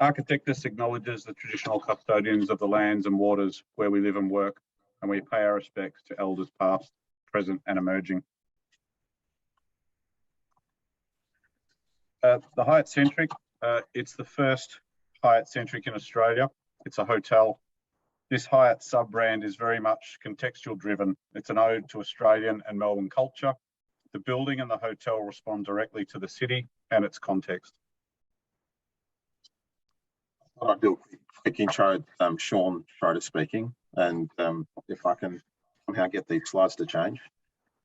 Architectus acknowledges the traditional custodians of the lands and waters where we live and work, and we pay our respects to elders past, present and emerging. The Hyatt Centric, it's the first Hyatt Centric in Australia. It's a hotel. This Hyatt sub-brand is very much contextual driven. It's an ode to Australian and Melbourne culture. The building and the hotel respond directly to the city and its context. I'll do a quick intro. Sean Schroeder speaking, and if I can somehow get these slides to change.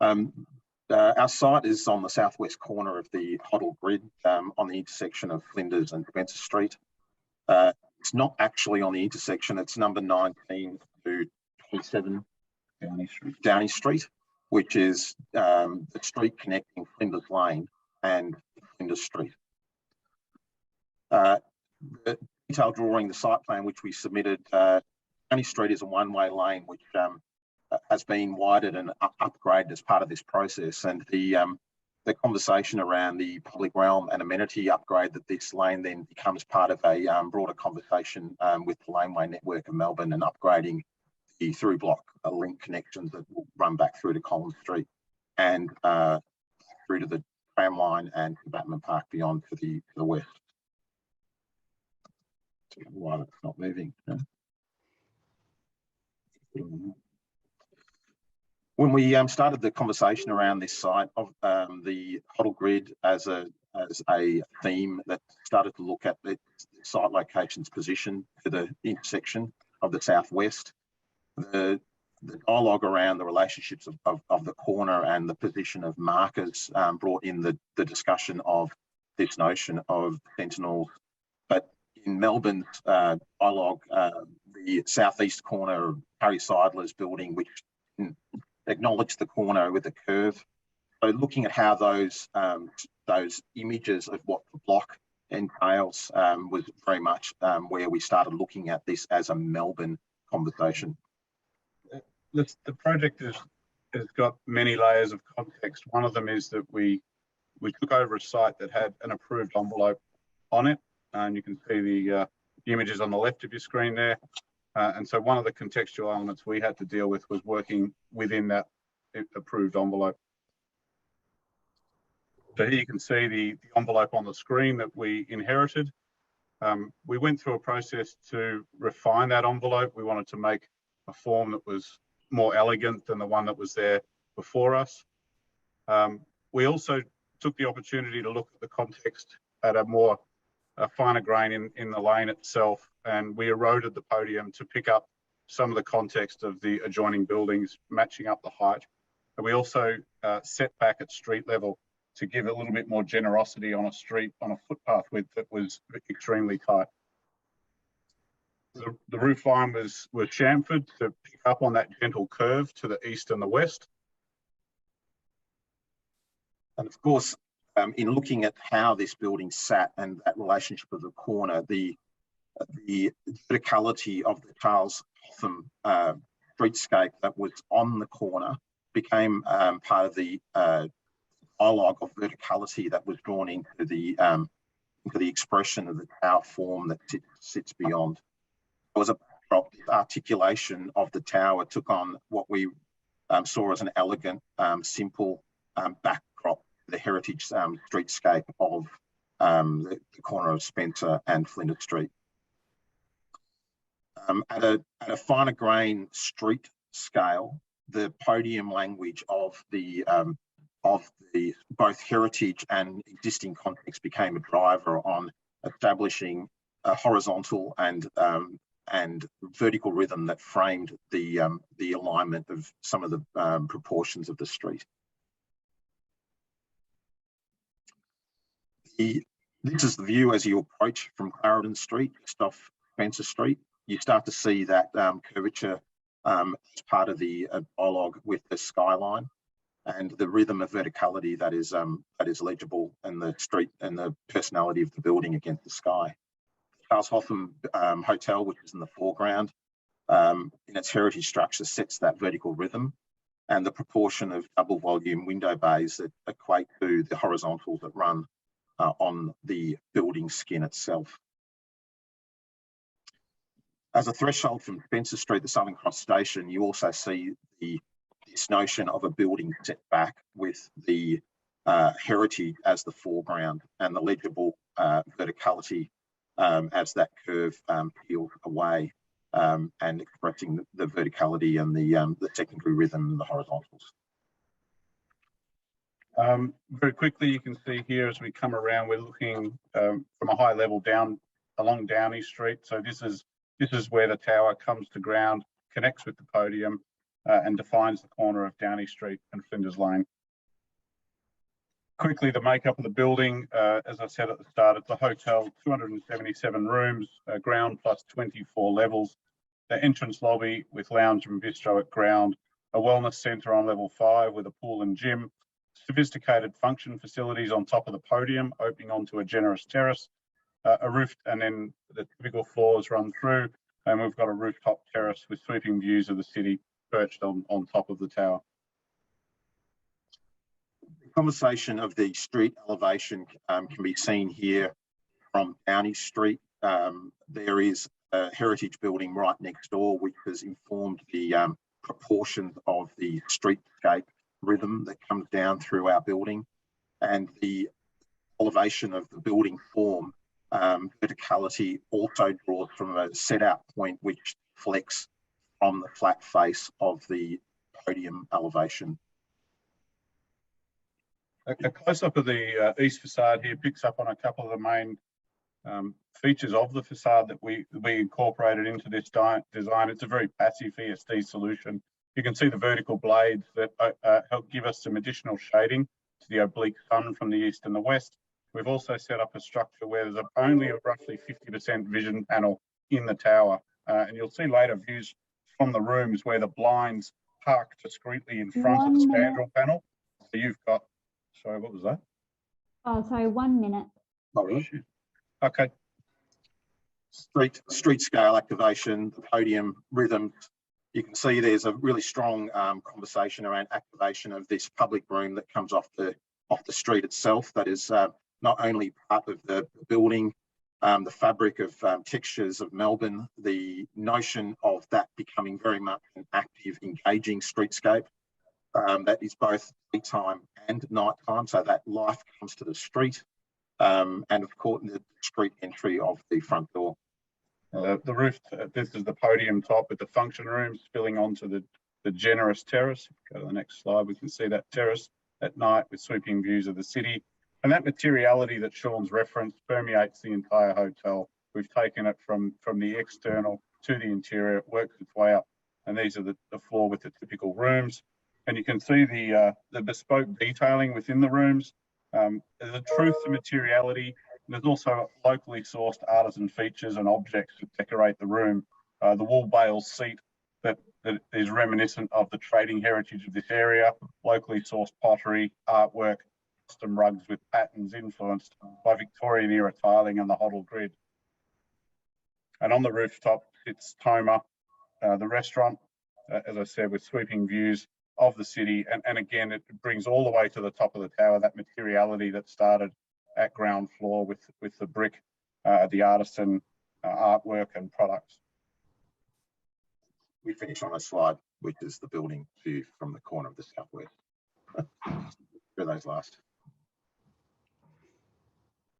Our site is on the southwest corner of the Hoddle Grid, on the intersection of Flinders and Spencer Street. It's not actually on the intersection, it's number 19 to 27 Downie Street, which is the street connecting Flinders Lane and Flinders Street. The detailed drawing, the site plan which we submitted, Downie Street is a one-way lane which has been widened and upgraded as part of this process, and the conversation around the public realm and amenity upgrade that this lane then becomes part of a broader conversation with the laneway network of Melbourne and upgrading the through block link connections that will run back through to Collins Street and through to the tram line and Batman Park beyond to the west. Why it's not moving. When we started the conversation around this site of the Hoddle Grid as a theme that started to look at the site location's position to the intersection of the southwest, the dialogue around the relationships of the corner and the position of markers brought in the discussion of this notion of sentinels. But in Melbourne's dialogue, the southeast corner of Harry Seidler's building, which acknowledged the corner with a curve. So looking at how those images of what the block entails was very much where we started looking at this as a Melbourne conversation. The project has got many layers of context. One of them is that we took over a site that had an approved envelope on it, and you can see the images on the left of your screen there. And so one of the contextual elements we had to deal with was working within that approved envelope. So here you can see the envelope on the screen that we inherited. We went through a process to refine that envelope. We wanted to make a form that was more elegant than the one that was there before us. We also took the opportunity to look at the context at a finer grain in the lane itself, and we eroded the podium to pick up some of the context of the adjoining buildings, matching up the height. And we also set back at street level to give a little bit more generosity on a footpath width that was extremely tight. The roof line was chamfered to pick up on that gentle curve to the east and the west. And of course, in looking at how this building sat and that relationship of the corner, the verticality of the Charles Hotham streetscape that was on the corner became part of the dialogue of verticality that was drawn into the expression of the tower form that sits beyond. There was a backdrop. The articulation of the tower took on what we saw as an elegant, simple backdrop, the heritage streetscape of the corner of Spencer and Flinders Street. At a finer grain street scale, the podium language of the both heritage and existing context became a driver on establishing a horizontal and vertical rhythm that framed the alignment of some of the proportions of the street. This is the view as you approach from Clarendon Street, just off Spencer Street. You start to see that curvature as part of the dialogue with the skyline and the rhythm of verticality that is legible in the street and the personality of the building against the sky. Charles Hotham Hotel, which is in the foreground, in its heritage structure, sets that vertical rhythm, and the proportion of double volume window bays that equate to the horizontals that run on the building skin itself. As a threshold from Spencer Street, the Southern Cross Station, you also see this notion of a building set back with the heritage as the foreground and the legible verticality as that curve peeled away and expressing the verticality and the secondary rhythm and the horizontals. Very quickly, you can see here as we come around, we're looking from a high level down along Downie Street. So this is where the tower comes to ground, connects with the podium, and defines the corner of Downie Street and Flinders Lane. Quickly, the makeup of the building, as I said at the start, it's a hotel, 277 rooms, ground plus 24 levels, the entrance lobby with lounge and bistro at ground, a wellness centre on level 5 with a pool and gym, sophisticated function facilities on top of the podium, opening onto a generous terrace, a roof, and then the typical floors run through, and we've got a rooftop terrace with sweeping views of the city perched on top of the tower. The conversation of the street elevation can be seen here from Downie Street. There is a heritage building right next door, which has informed the proportions of the streetscape rhythm that comes down through our building, and the elevation of the building form verticality also draws from a set out point which flex from the flat face of the podium elevation. A close-up of the east facade here picks up on a couple of the main features of the facade that we incorporated into this design. It's a very passive ESD solution. You can see the vertical blades that help give us some additional shading to the oblique sun from the east and the west. We've also set up a structure where there's only a roughly 50% vision panel in the tower. And you'll see later views from the rooms where the blinds park discreetly in front of the spandrel panel. So you've got, sorry, what was that? Oh, sorry, 1 minute. Oh, really? Okay. Street scale activation, the podium rhythm. You can see there's a really strong conversation around activation of this public room that comes off the street itself. That is not only part of the building, the fabric of textures of Melbourne, the notion of that becoming very much an active, engaging streetscape that is both daytime and nighttime, so that life comes to the street, and of course the street entry of the front door. The roof, this is the podium top with the function room spilling onto the generous terrace. Go to the next slide, we can see that terrace at night with sweeping views of the city. And that materiality that Sean's referenced permeates the entire hotel. We've taken it from the external to the interior, it works its way up. And these are the floor with the typical rooms. And you can see the bespoke detailing within the rooms. There's a truth to materiality. There's also locally sourced artisan features and objects that decorate the room. The wool bale seat that is reminiscent of the trading heritage of this area, locally sourced pottery, artwork, custom rugs with patterns influenced by Victorian era tiling and the Hoddle Grid. And on the rooftop sits Toma, the restaurant, as I said, with sweeping views of the city. And again, it brings all the way to the top of the tower, that materiality that started at ground floor with the brick, the artisan artwork and products. We finish on a slide, which is the building view from the corner of the southwest. For those last.